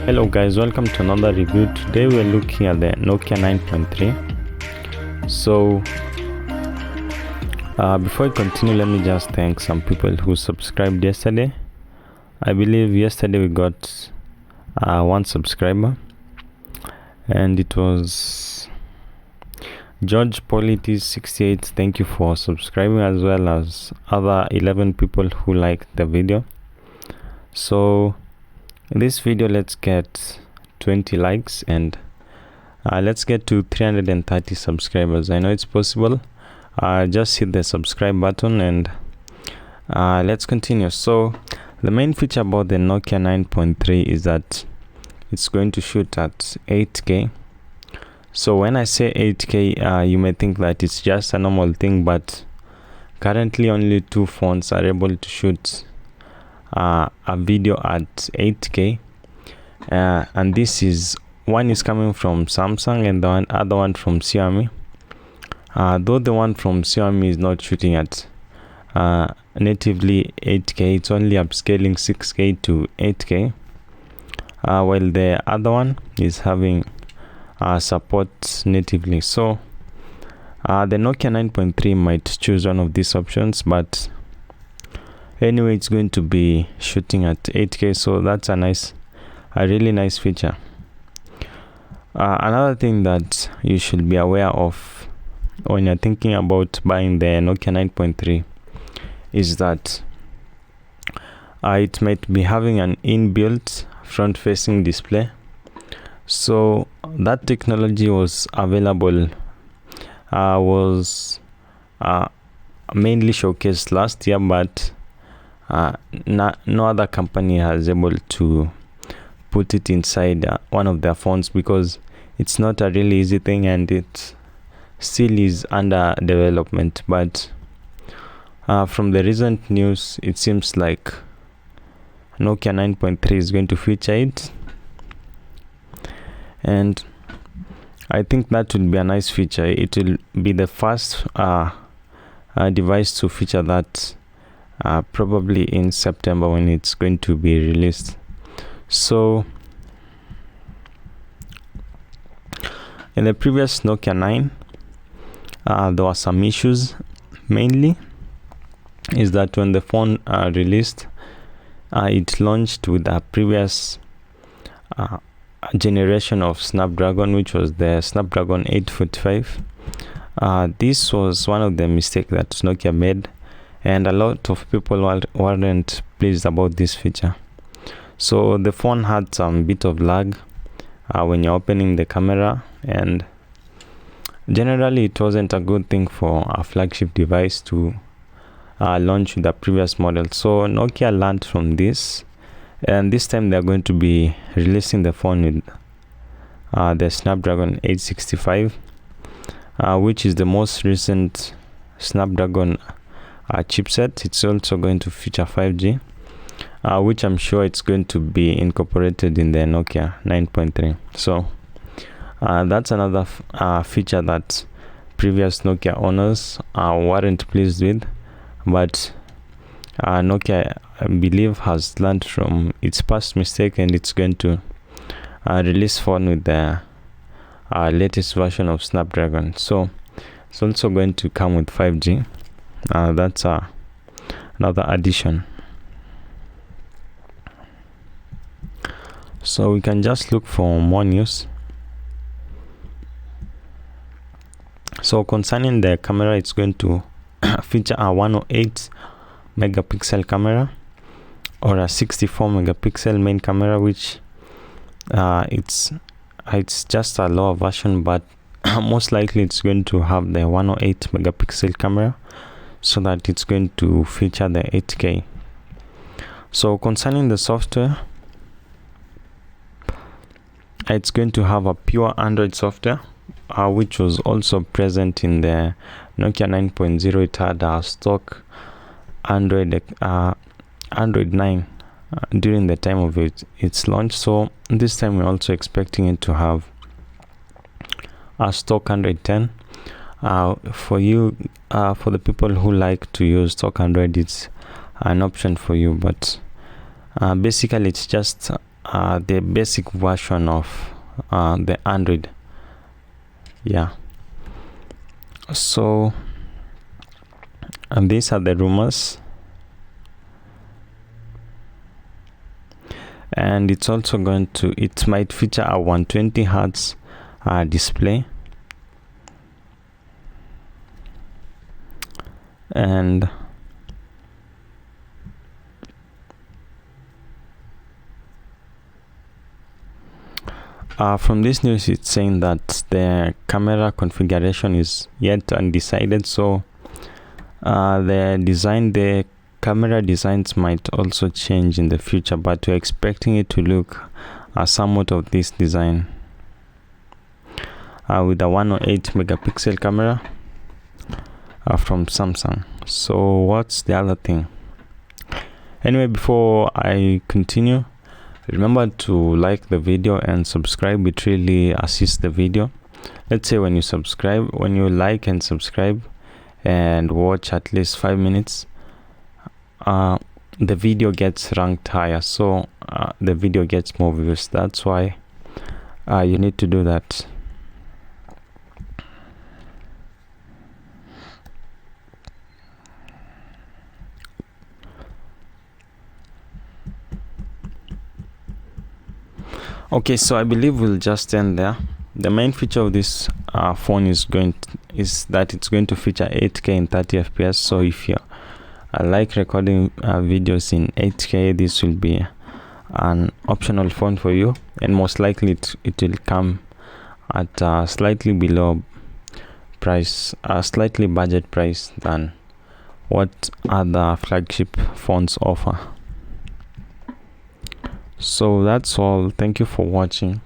Hello guys, welcome to another review. Today we're looking at the Nokia 9.3. So before I continue, let me just thank some people who subscribed yesterday. I believe yesterday we got one subscriber, and it was George Politis 68. Thank you for subscribing, as well as other 11 people who liked the video. So in this video, let's get 20 likes and let's get to 330 subscribers. I know it's possible. Just hit the subscribe button and let's continue. So the main feature about the Nokia 9.3 is that it's going to shoot at 8K. So when I say 8K, you may think that it's just a normal thing, but currently only two phones are able to shoot a video at 8K, and this is one is coming from Samsung and the other one from Xiaomi. Though the one from Xiaomi is not shooting at natively 8K, it's only upscaling 6K to 8K, while the other one is having support natively. So the Nokia 9.3 might choose one of these options, but anyway, it's going to be shooting at 8K, so that's a really nice feature. Another thing that you should be aware of when you're thinking about buying the Nokia 9.3 is that it might be having an inbuilt front-facing display. So that technology was available, was mainly showcased last year, but no other company has able to put it inside one of their phones, because it's not a really easy thing and it still is under development. But from the recent news, it seems like Nokia 9.3 is going to feature it, and I think that will be a nice feature. It will be the first device to feature that, probably in September when it's going to be released. So in the previous Nokia 9, there were some issues. Mainly is that when the phone released, it launched with a previous generation of Snapdragon, which was the Snapdragon 845. This was one of the mistakes that Nokia made, and a lot of people weren't pleased about this feature. So the phone had some bit of lag when you're opening the camera, and generally it wasn't a good thing for a flagship device to launch with the previous model. So Nokia learned from this, and this time they're going to be releasing the phone with the Snapdragon 865, which is the most recent Snapdragon chipset. It's also going to feature 5G, which I'm sure it's going to be incorporated in the Nokia 9.3. So that's another feature that previous Nokia owners weren't pleased with, but Nokia, I believe, has learned from its past mistake, and it's going to release phone with the latest version of Snapdragon. So it's also going to come with 5G. That's another addition. So we can just look for more news. So concerning the camera, it's going to feature a 108 megapixel camera or a 64 megapixel main camera, which it's just a lower version, but most likely it's going to have the 108 megapixel camera, so that it's going to feature the 8K. So concerning the software, it's going to have a pure Android software, which was also present in the Nokia 9.0. It had a stock Android 9 during the time of its launch. So this time we're also expecting it to have a stock Android 10. For the people who like to use stock Android, it's an option for you, but Basically it's just the basic version of the Android. Yeah, so and these are the rumors, and it's also going to, it might feature a 120 hertz display, and from this news it's saying that the camera configuration is yet undecided, so the camera designs might also change in the future, but we're expecting it to look somewhat of this design, with a 108 megapixel camera from Samsung. So what's the other thing? Anyway, before I continue, remember to like the video and subscribe. It really assists the video. Let's say when you like and subscribe and watch at least 5 minutes, the video gets ranked higher, so the video gets more views. That's why you need to do that. Okay, so I believe we'll just end there. The main feature of this phone is that it's going to feature 8K in 30 FPS. So if you like recording videos in 8K, this will be an optional phone for you, and most likely it will come at a slightly below price, slightly budget price than what other flagship phones offer. So that's all. Thank you for watching.